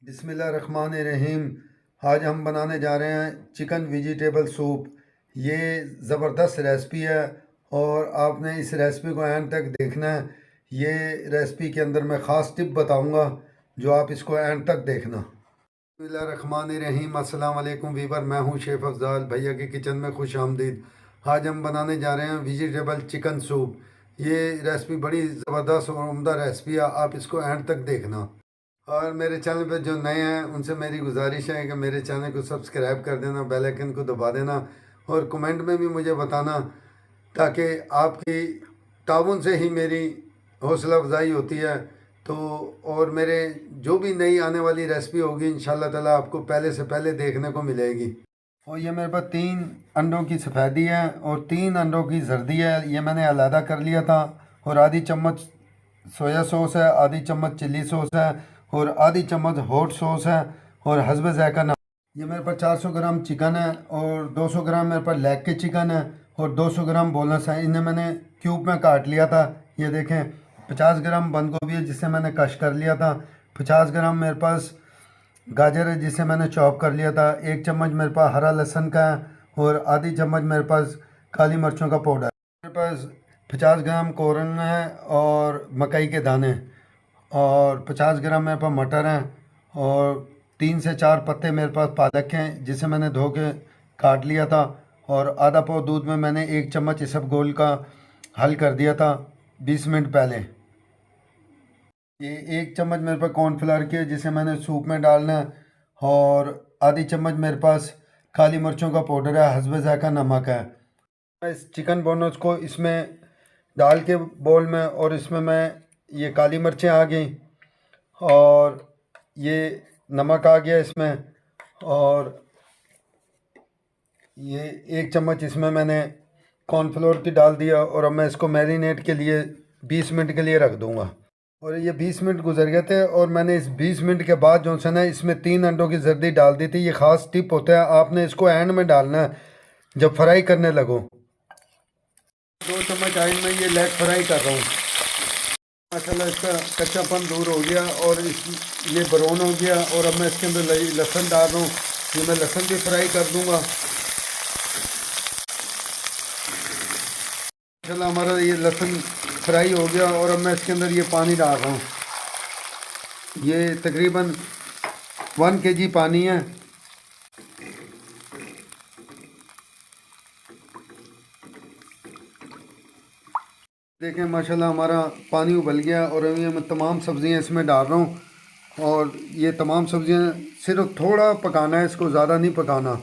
बिस्मिल्लाहिर्रहमानिर्रहीम। आज हम बनाने जा रहे हैं चिकन वेजिटेबल सूप। ये ज़बरदस्त रेसिपी है और आपने इस रेसिपी को एंड तक देखना है। ये रेसिपी के अंदर मैं ख़ास टिप बताऊंगा जो आप इसको एंड तक देखना। बिस्मिल्लाहिर्रहमानिर्रहीम। अस्सलाम वालेकुम वीवर, मैं हूँ शेफ़ अफ़ज़ाल। भैया की किचन में खुश आमदीद। आज हम बनाने जा रहे हैं वेजिटेबल चिकन सूप। ये रेसिपी बड़ी ज़बरदस्त और उम्दा रेसिपी है, आप इसको एंड तक देखना। और मेरे चैनल पे जो नए हैं उनसे मेरी गुजारिश है कि मेरे चैनल को सब्सक्राइब कर देना, बेल आइकन को दबा देना और कमेंट में भी मुझे बताना, ताकि आपकी ताउन से ही मेरी हौसला अफजाई होती है। तो और मेरे जो भी नई आने वाली रेसिपी होगी इंशाल्लाह ताला आपको पहले से पहले देखने को मिलेगी। और ये मेरे पास 3 अंडों की सफ़ेदी है और 3 अंडों की जर्दी है। ये मैंने अलहदा कर लिया था। और आधी चम्मच सोया सॉस है, आधी चम्मच चिल्ली सॉस है और आधी चम्मच हॉट सॉस है और हस्ब ज़ायक़ा नमक। ये मेरे पास 400 ग्राम चिकन है और 200 ग्राम मेरे पास लेग के चिकन है और 200 ग्राम बोनस है। इन्हें मैंने क्यूब में काट लिया था। ये देखें, 50 ग्राम बंद गोभी है जिसे मैंने कश कर लिया था। 50 ग्राम मेरे पास गाजर है जिसे मैंने चॉप कर लिया था। 1 चम्मच मेरे पास हरा लहसुन का है और आधी चम्मच मेरे पास काली मिर्चों का पाउडर। मेरे पास 50 ग्राम कॉर्न है और मकई के दाने और 50 ग्राम मेरे पास मटर हैं और 3 से 4 पत्ते मेरे पास पालक हैं जिसे मैंने धो के काट लिया था। और आधा पाव दूध में मैंने 1 चम्मच इसबगोल का हल कर दिया था 20 मिनट पहले। ये 1 चम्मच मेरे पास कॉर्नफ्लावर की है जिसे मैंने सूप में डालना है और आधी चम्मच मेरे पास काली मिर्चों का पाउडर है, हस्ब ज़ायक़ा नमक है। मैं इस चिकन बोनस को इसमें डाल के बोल में, और इसमें मैं ये काली मिर्चें आ गई और ये नमक आ गया इसमें, और ये 1 चम्मच इसमें मैंने कॉर्नफ्लोर की डाल दिया। और अब मैं इसको मैरिनेट के लिए 20 मिनट के लिए रख दूँगा। और ये 20 मिनट गुजर गए थे और मैंने इस 20 मिनट के बाद जो है ना इसमें 3 अंडों की जर्दी डाल दी थी। ये ख़ास टिप होता है, आपने इसको एंड में डालना है जब फ्राई करने लगो। 2 चम्मच ऑयल में ये लेग फ्राई कर रहा हूँ। माशाल्लाह इसका कच्चापन दूर हो गया और ये ब्राउन हो गया। और अब मैं इसके अंदर लहसुन डाल रहा हूँ। ये मैं लहसुन भी फ्राई कर दूँगा। माशाल्लाह हमारा ये लहसुन फ्राई हो गया और अब मैं इसके अंदर ये पानी डाल रहा हूँ। ये तकरीबन 1 kg पानी है। देखें माशाल्लाह हमारा पानी उबल गया और अभी मैं तमाम सब्ज़ियाँ इसमें डाल रहा हूँ। और ये तमाम सब्ज़ियाँ सिर्फ थोड़ा पकाना है, इसको ज़्यादा नहीं पकाना।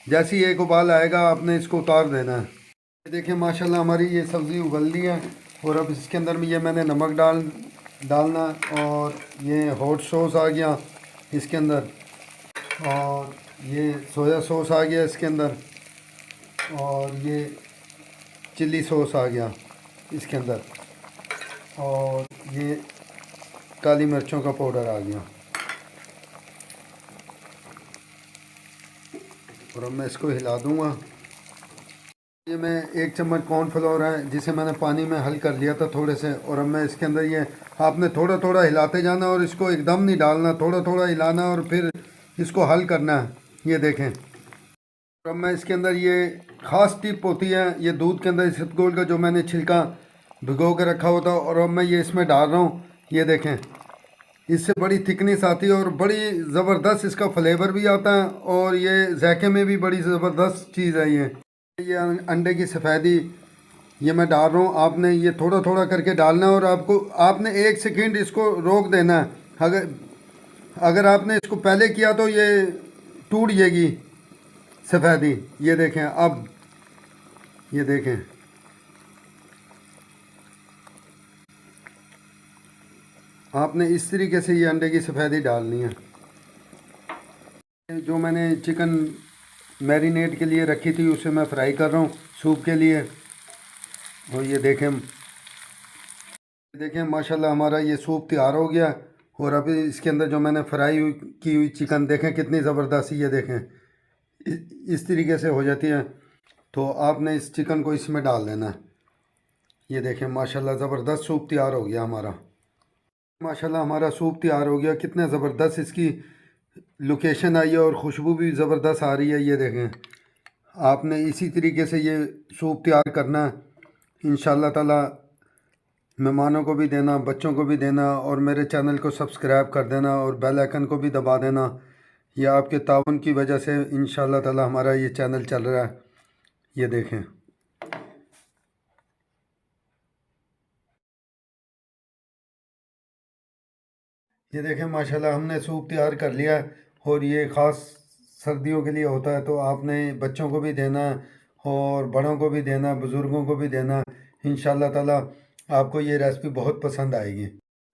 जैसे ही एक उबाल आएगा आपने इसको उतार देना है। देखिए माशाल्लाह हमारी ये सब्ज़ी उबल ली है और अब इसके अंदर में ये मैंने नमक डालना और ये हॉट सॉस आ गया इसके अंदर, और ये सोया सॉस आ गया इसके अंदर, और ये चिल्ली सॉस आ गया इसके अंदर, और ये काली मिर्चों का पाउडर आ गया। और अब मैं इसको हिला दूंगा। ये मैं 1 चम्मच कॉर्नफ्लोर है जिसे मैंने पानी में हल कर लिया था थोड़े से। और अब मैं इसके अंदर ये आपने थोड़ा थोड़ा हिलाते जाना और इसको एकदम नहीं डालना, थोड़ा थोड़ा हिलाना और फिर इसको हल करना है। ये देखें। और अब मैं इसके अंदर ये ख़ास टिप होती है, ये दूध के अंदर इसबगोल का जो मैंने छिलका भिगो के रखा हुआ था और अब मैं ये इसमें डाल रहा हूँ। ये देखें, इससे बड़ी थिकनेस आती है और बड़ी ज़बरदस्त इसका फ्लेवर भी आता है और ये जायके में भी बड़ी ज़बरदस्त चीज़ है। ये अंडे की सफ़ेदी ये मैं डाल रहा हूँ। आपने ये थोड़ा थोड़ा करके डालना है और आपने 1 सेकंड इसको रोक देना है। अगर आपने इसको पहले किया तो ये टूट जाएगी सफ़ेदी। ये देखें, अब ये देखें, आपने इस तरीके से ये अंडे की सफ़ेदी डालनी है। जो मैंने चिकन मैरिनेट के लिए रखी थी उसे मैं फ्राई कर रहा हूँ सूप के लिए। और ये देखें माशाल्लाह हमारा ये सूप तैयार हो गया। और अभी इसके अंदर जो मैंने की हुई चिकन देखें कितनी ज़बरदस्त, ये देखें इस तरीके से हो जाती है। तो आपने इस चिकन को इसमें डाल देना है। ये देखें माशाल्लाह ज़बरदस्त सूप तैयार हो गया हमारा। माशाल्लाह हमारा सूप तैयार हो गया। कितने ज़बरदस्त इसकी लोकेशन आई है और खुशबू भी ज़बरदस्त आ रही है। ये देखें, आपने इसी तरीके से ये सूप तैयार करना है। इंशाल्लाह ताला मेहमानों को भी देना, बच्चों को भी देना, और मेरे चैनल को सब्सक्राइब कर देना और बेल आइकन को भी दबा देना। ये आपके ताउन की वजह से इंशाल्लाह ताला हमारा ये चैनल चल रहा है। ये देखें, ये देखें माशाल्लाह हमने सूप तैयार कर लिया है। और ये ख़ास सर्दियों के लिए होता है, तो आपने बच्चों को भी देना है और बड़ों को भी देना है, बुज़ुर्गों को भी देना है। इंशाल्लाह ताला आपको ये रेसिपी बहुत पसंद आएगी।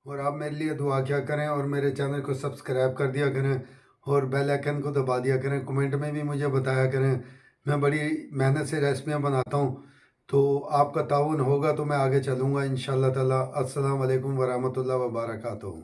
और आप मेरे लिए दुआ किया करें और मेरे चैनल को सब्सक्राइब कर दिया करें और बेल आइकन को दबा दिया करें। कमेंट में भी मुझे बताया करें। मैं बड़ी मेहनत से रेसिपियाँ बनाता हूँ, तो आपका ताउन होगा तो मैं आगे चलूँगा इंशाल्लाह ताला। अस्सलाम वालेकुम वरहमतुल्लाह व बरकातुहू।